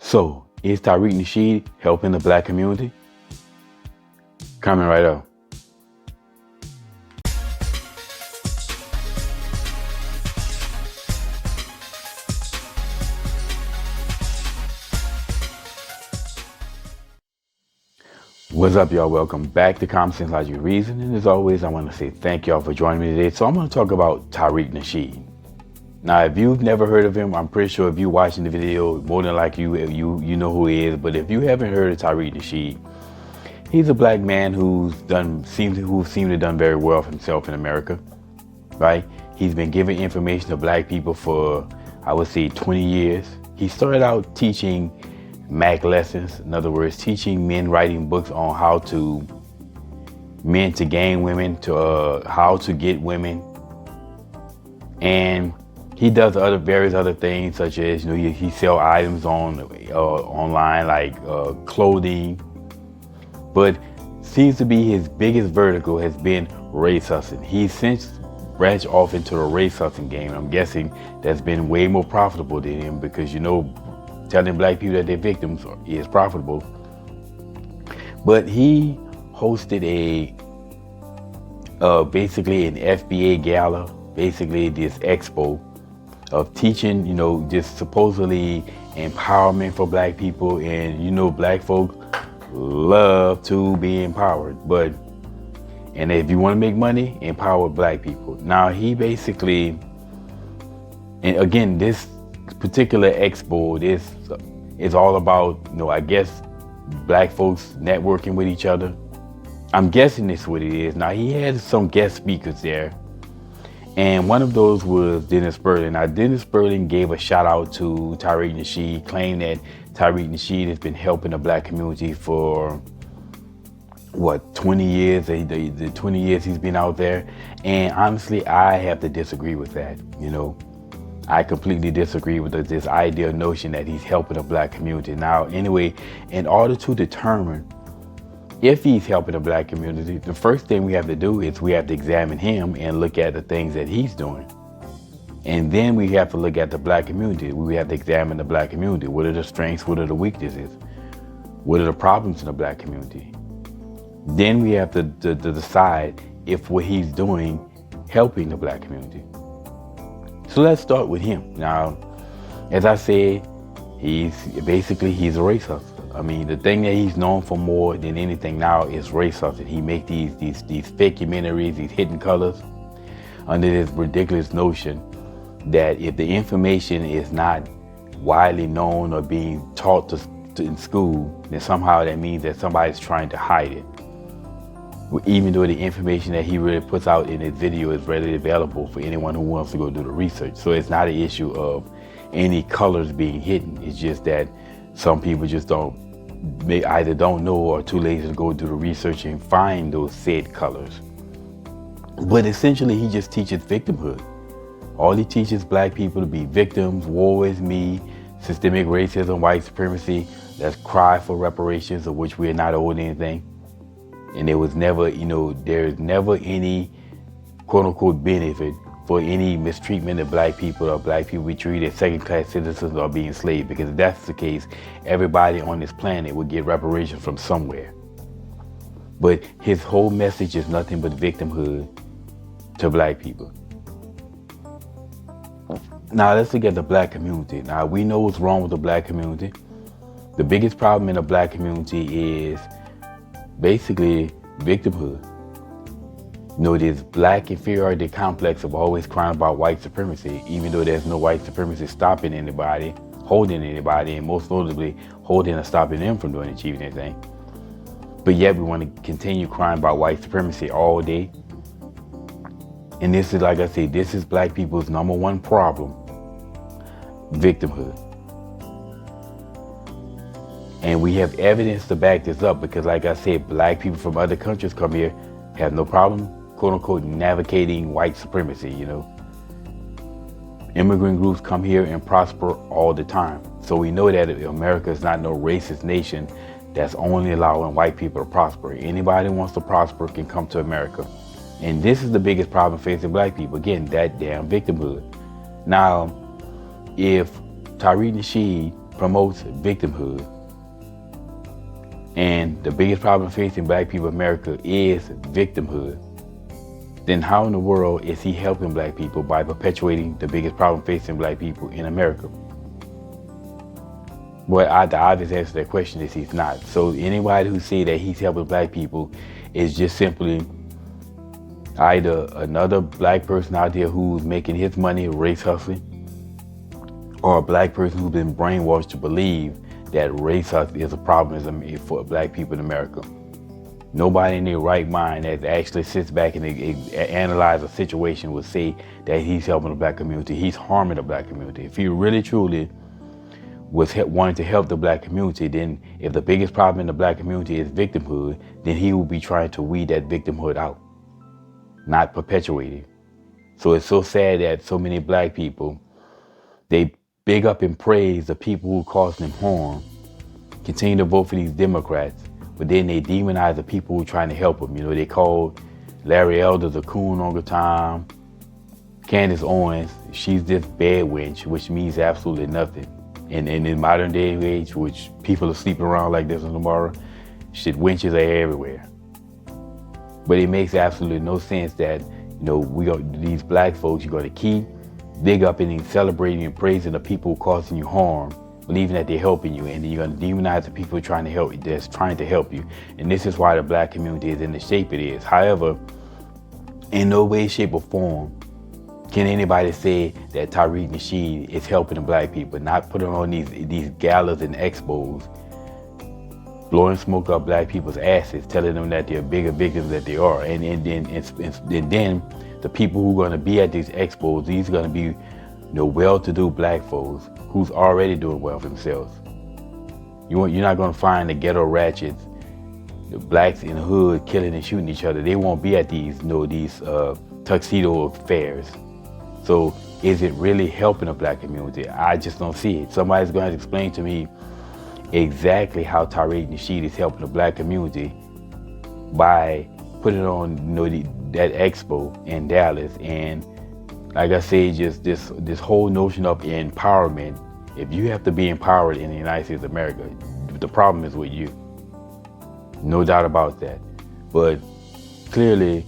So, is Tariq Nasheed helping the black community? Coming right up. What's up, y'all? Welcome back to Common Sense Logic Reason. And as always, I want to say thank y'all for joining me today. So I'm going to talk about Tariq Nasheed. Now, if you've never heard of him, I'm pretty sure if you're watching the video, more than likely you know who he is. But if you haven't heard of Tariq Nasheed, he's a black man who seemed to have done very well for himself in America, right? He's been giving information to black people for, I would say, 20 years. He started out teaching Mac lessons, in other words, teaching men writing books on men to gain women, to how to get women, and he does various other things, such as he sell items online like clothing, but seems to be his biggest vertical has been race hustling. He's since branched off into the race hustling game. I'm guessing that's been way more profitable than him because telling black people that they're victims is profitable. But he hosted basically an FBA gala, basically this expo of teaching, just supposedly empowerment for black people. And black folks love to be empowered. And if you want to make money, empower black people. Now he basically, and again, this particular expo, this is all about, I guess, black folks networking with each other. I'm guessing this is what it is. Now, he had some guest speakers there, and one of those was Dennis Berlin. Now, Dennis Berlin gave a shout out to Tariq Nasheed, claimed that Tariq Nasheed has been helping the black community for 20 years, the 20 years he's been out there. And honestly, I have to disagree with that. I completely disagree with this ideal notion that he's helping the black community. Now, anyway, in order to determine if he's helping the black community, the first thing we have to do is we have to examine him and look at the things that he's doing. And then we have to look at the black community. We have to examine the black community. What are the strengths? What are the weaknesses? What are the problems in the black community? Then we have to decide if what he's doing helping the black community. So let's start with him. Now, as I said, he's a race hustler. I mean, the thing that he's known for more than anything now is race hustling. He makes these fake documentaries, these hidden colors, under this ridiculous notion that if the information is not widely known or being taught in school, then somehow that means that somebody's trying to hide it. Even though the information that he really puts out in his video is readily available for anyone who wants to go do the research. So it's not an issue of any colors being hidden. It's just that some people just either don't know or too lazy to go do the research and find those said colors. But essentially, he just teaches victimhood. All he teaches black people to be victims, woe is me, systemic racism, white supremacy, let's cry for reparations, of which we are not owed anything. And there was never, there's never any quote unquote benefit for any mistreatment of black people or black people be treated as second-class citizens or being enslaved. Because if that's the case, everybody on this planet would get reparations from somewhere. But his whole message is nothing but victimhood to black people. Now let's look at the black community. Now we know what's wrong with the black community. The biggest problem in the black community is basically victimhood. This black inferiority complex of always crying about white supremacy, even though there's no white supremacy stopping anybody, holding anybody, and most notably holding or stopping them from achieving anything. But yet we want to continue crying about white supremacy all day. And this is, like I say, this is black people's number one problem, victimhood. And we have evidence to back this up because, like I said, black people from other countries come here, have no problem, quote unquote, navigating white supremacy, Immigrant groups come here and prosper all the time. So we know that America is not no racist nation that's only allowing white people to prosper. Anybody who wants to prosper can come to America. And this is the biggest problem facing black people. Again, that damn victimhood. Now, if Tariq Nasheed promotes victimhood. And the biggest problem facing black people in America is victimhood. Then how in the world is he helping black people by perpetuating the biggest problem facing black people in America? Well, the obvious answer to that question is he's not. So anybody who say that he's helping black people is just simply either another black person out there who's making his money race hustling, or a black person who's been brainwashed to believe that race hustling is a problem for black people in America. Nobody in their right mind that actually sits back and analyze a situation would say that he's helping the black community. He's harming the black community. If he really truly was wanting to help the black community, then if the biggest problem in the black community is victimhood, then he will be trying to weed that victimhood out, not perpetuate it. So it's so sad that so many black people, they big up and praise the people who cause them harm, continue to vote for these Democrats, but then they demonize the people who are trying to help them. You know, they called Larry Elders a coon all the time. Candace Owens, she's this bad wench, which means absolutely nothing. And in modern day age, which people are sleeping around like this tomorrow, shit, wenches are everywhere. But it makes absolutely no sense that, these black folks, you're going to keep big up and celebrating and praising the people causing you harm, believing that they're helping you, and then you're going to demonize the people trying to help you. And this is why the black community is in the shape it is. However, in no way, shape, or form can anybody say that Tariq Nasheed is helping the black people, not putting on these galas and expos, blowing smoke up black people's asses, telling them that they're bigger victims than they are. And then the people who are going to be at these expos, these are going to be well-to-do black folks who's already doing well for themselves. You're not going to find the ghetto ratchets, the blacks in the hood killing and shooting each other. They won't be at these tuxedo fairs. So is it really helping the black community? I just don't see it. Somebody's going to explain to me exactly how Tariq Nasheed is helping the black community by putting on that expo in Dallas. And like I say, just this whole notion of empowerment. If you have to be empowered in the United States of America, the problem is with you. No doubt about that. But clearly,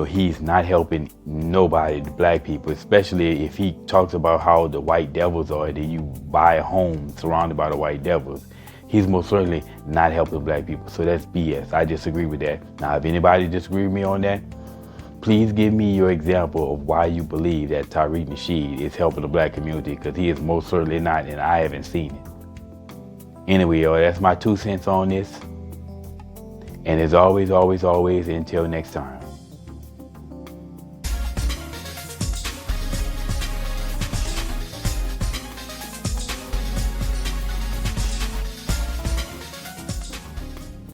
he's not helping nobody, the black people, especially if he talks about how the white devils are, that you buy a home surrounded by the white devils. He's most certainly not helping black people. So that's BS. I disagree with that. Now, if anybody disagrees with me on that, please give me your example of why you believe that Tariq Nasheed is helping the black community, because he is most certainly not, and I haven't seen it. Anyway, that's my 2 cents on this. And as always, until next time.